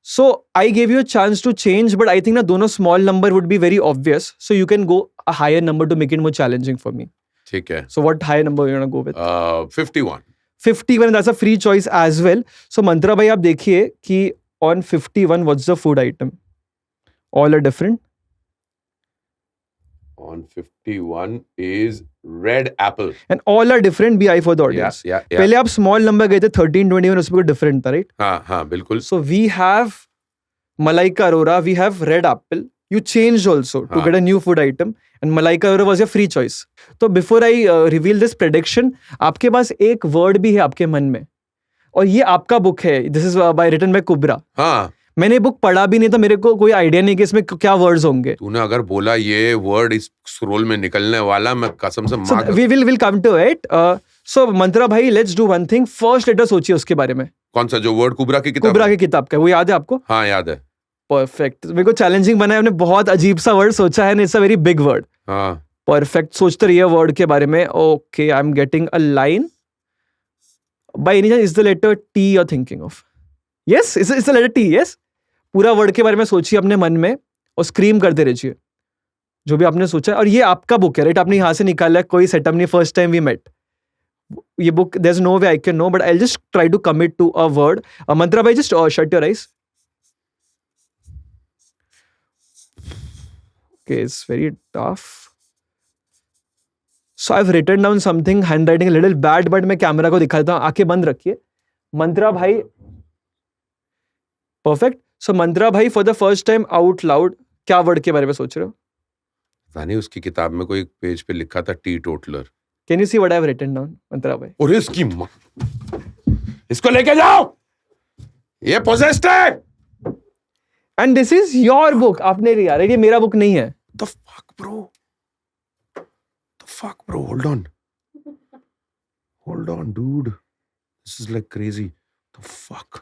So I gave you a chance to change, but I think na dono small number would be very obvious. So you can go a higher number to make it more challenging for me. ठीक है. So what higher number you want to go with? 51. 51, that's a free choice as well. So Mantra bhai आप देखिए कि on 51 what's the food item? All are different. On 51 is red apple. And all are different. BI for the audience. Yeah. पहले आप small number गए थे 13, 21 उसमें कोई different था, right? हाँ, बिल्कुल. So we have Malaika Arora, we have red apple. You changed also to get a new food item, and Malaika Arora was your free choice. तो before I reveal this prediction, आपके पास एक word भी है आपके मन में, और ये आपका बुक है. This is by written by Kubra. हाँ. मैंने बुक पढ़ा भी नहीं था, मेरे को कोई आइडिया नहीं कि इसमें क्या वर्ड्स होंगे. तूने अगर बोला ये वर्ड इस स्क्रोल में निकलने वाला, मैं कसम से So we will come to it. So मंत्रा भाई, let's do one thing. First letter सोचिए उसके बारे में. कौन सा? जो वर्ड कुबरा की किताब? कुबरा की किताब का, वो याद है आपको? हाँ, याद है. परफेक्ट. मेरे को चैलेंजिंग बना है. हमने बहुत अजीब सा वर्ड सोचा है. It's a very big word. हाँ. परफेक्ट. सोचते रहिए वर्ड के बारे में. Okay, I am getting a line. By any chance is the letter T you are thinking of? Yes, it's the letter T. Yes. पूरा word के बारे में सोचिए अपने मन में और स्क्रीम करते रहिए जो भी आपने सोचा है. और ये आपका बुक है, राइट? आपने यहाँ से निकाला है, कोई सेटअप नहीं. First time we met. ये book, there is no way I can know, but I just try to commit to a word. Mantra भाई, just shut your eyes. Okay, it's very tough. So I've written down something, handwriting a little bad, but मैं camera को दिखा देता हूँ. आंखें बंद रखिए. मंत्रा भाई, perfect. So मंत्रा भाई, for the first time out loud, क्या वर्ड के बारे में सोच रहे हो? यानी उसकी किताब में कोई पेज पे लिखा था T toddler. Can you see what I've written down, मंत्रा भाई? और इसकी इसको लेके जाओ, ये possessed है. And this is your book. आपने लिया, राइट? ये मेरा बुक नहीं है. The fuck, bro? The fuck, bro? Hold on, dude. This is like crazy. The fuck?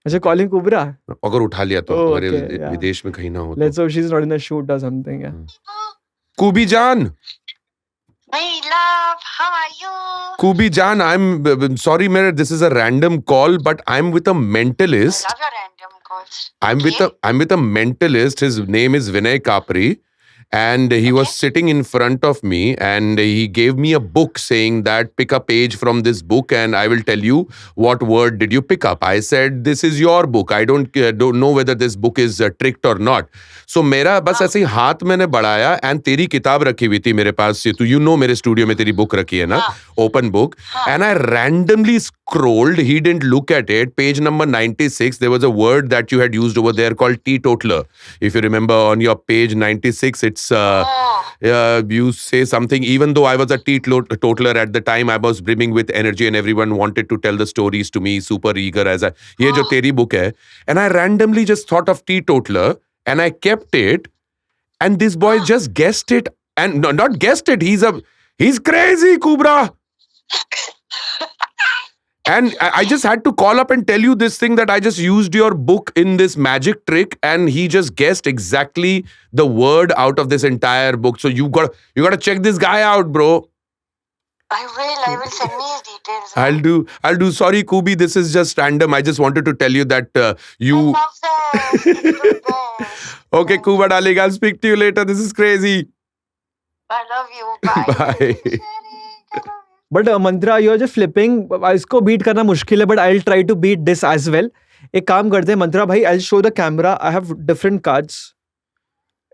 अच्छा, कॉलिंग कुबरा. अगर उठा लिया तो Oh, अगर okay, yeah. विदेश में कहीं ना हो. Let's hope she's not in the shoot or something. Yeah. कुबी जान. Hey love, how are you? Kubi Jan, I'm sorry, this is a random call, but I'm with a mentalist. I love your random calls. I'm with a mentalist. His name is Vinay Kapri, and he was sitting in front of me, and he gave me a book saying that pick a page from this book and I will tell you what word did you pick up. I said, this is your book. I don't know whether this book is tricked or not. So मेरा बस ऐसे ही हाथ मैंने बढ़ाया and तेरी किताब रखी हुई थी मेरे पास से. तो you know मेरे स्टूडियो में तेरी बुक रखी है ना, open book. And I randomly scrolled. He didn't look at it. Page number 96, there was a word that you had used over there called teetotaler. If you remember on your page 96, it's you say something. Even though I was a teetotaler at the time, I was brimming with energy and everyone wanted to tell the stories to me, super eager as a ये जो तेरी book है. And I randomly just thought of teetotaler and I kept it. And this boy just guessed it. And no, not guessed it. He's crazy, Kubra. And I just had to call up and tell you this thing that I just used your book in this magic trick, and he just guessed exactly the word out of this entire book. So you gotta check this guy out, bro. I will send me his details. I'll do. Sorry, Kubi, this is just random. I just wanted to tell you that you. I love that. It's the best. Okay, Kuba darling, I'll speak to you later. This is crazy. I love you. Bye. Bye. But Mantra you are just flipping. इसको beat करना मुश्किल है, but I will try to beat this as well. एक काम करते हैं मंत्रा भाई, I show the camera. I have different cards.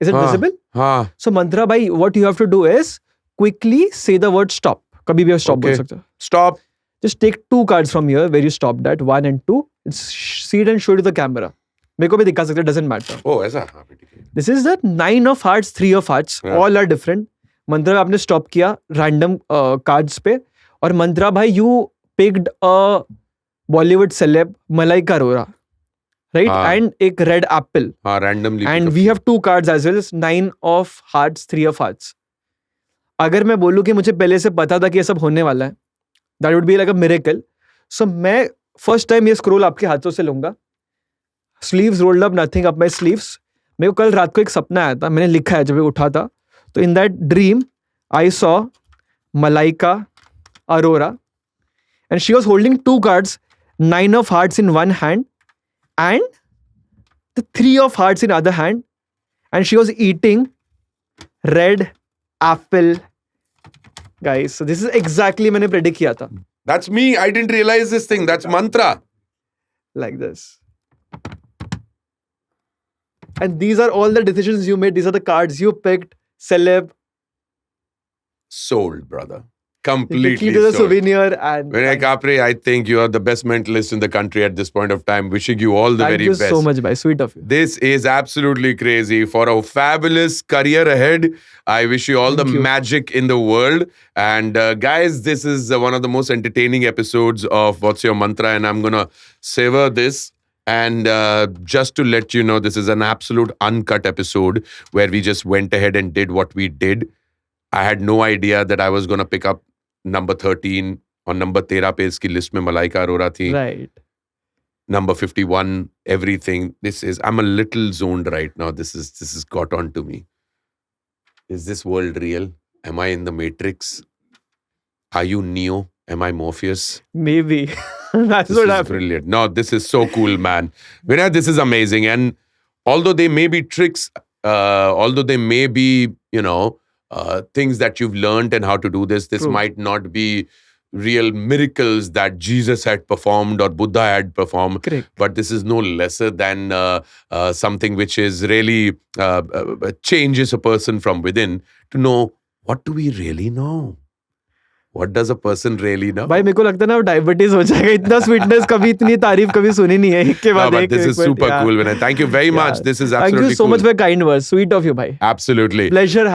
Is it visible? हाँ. सो मंत्रा भाई, what you have to do is quickly say the word stop. कभी भी stop बोल सकते हो. Stop. Just take 2 cards from here where you stopped at, 1 and 2. See it and show it to the camera. मेरे को भी दिखा सकते, doesn't matter. Oh, ऐसा. हाँ, ठीक है. This is the 9 of hearts, 3 of hearts. Yeah. All are different. मंत्रा आपने स्टॉप किया रैंडम कार्ड्स पे. और मंत्रा भाई, you picked a Bollywood celeb Malaika Arora, right? And एक रेड एप्पल. हाँ, randomly. And we have 2 cards as well. 9 of hearts, 3 of hearts. अगर मैं बोलूं कि मुझे पहले से पता था कि ये सब होने वाला है, that would be like a miracle. So मैं फर्स्ट टाइम ये स्क्रोल आपके हाथों से लूंगा. Sleeves rolled up, nothing up my sleeves. मेरे को कल रात को एक सपना आया था, मैंने लिखा है जब मैं उठा था. तो in that dream I saw Malaika Arora and she was holding 2 cards, 9 of hearts in one hand and the 3 of hearts in other hand, and she was eating red apple. Guys, so this is exactly मैंने predict किया था. That's me. I didn't realize this thing. That's mantra. Like this. And these are all the decisions you made. These are the cards you picked. Celeb. Sold, brother. The Completely key to the sold. souvenir. And Vinay Kapre, I think you are the best mentalist in the country at this point of time. Wishing you all the thank very you best. so much, bhai. Sweet of you. This is absolutely crazy. For a fabulous career ahead, I wish you all Thank the you. magic in the world. And guys, this is one of the most entertaining episodes of What's Your Mantra, and I'm gonna savor this. And just to let you know, this is an absolute uncut episode where we just went ahead and did what we did. I had no idea that I was gonna pick up number 13 और number 13 पे इसकी list में मलाइका अरोरा थी. Right. Number 51, everything. I'm a little zoned right now. This is got on to me. Is this world real? Am I in the Matrix? Are you Neo? Am I Morpheus? Maybe. That's This what is happened. brilliant. No, this is so cool, man. Vinay, this is amazing. And although they may be tricks, although they may be, things that you've learned and how to do this True. might not be real miracles that Jesus had performed or Buddha had performed. Correct. But this is no lesser than something which is really changes a person from within to know, what do we really know? What does a person really know? भाई मेरे को लगता है ना diabetes हो जाएगा. इतना sweetness कभी, इतनी तारीफ कभी सुनी नहीं है. एक के No, बाद but एक. this is but super yeah. cool, Vinay. Thank you very much. Yeah. This is Thank absolutely you so cool. much for kind words. Sweet of you, bhai. Absolutely. Pleasure.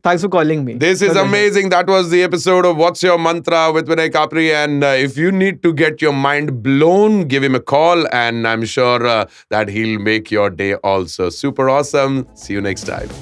Thanks for calling me. This is My pleasure. amazing. That was the episode of What's Your Mantra with Vinay Kapri. And if you need to get your mind blown, give him a call. And I'm sure that he'll make your day also super awesome. See you next time.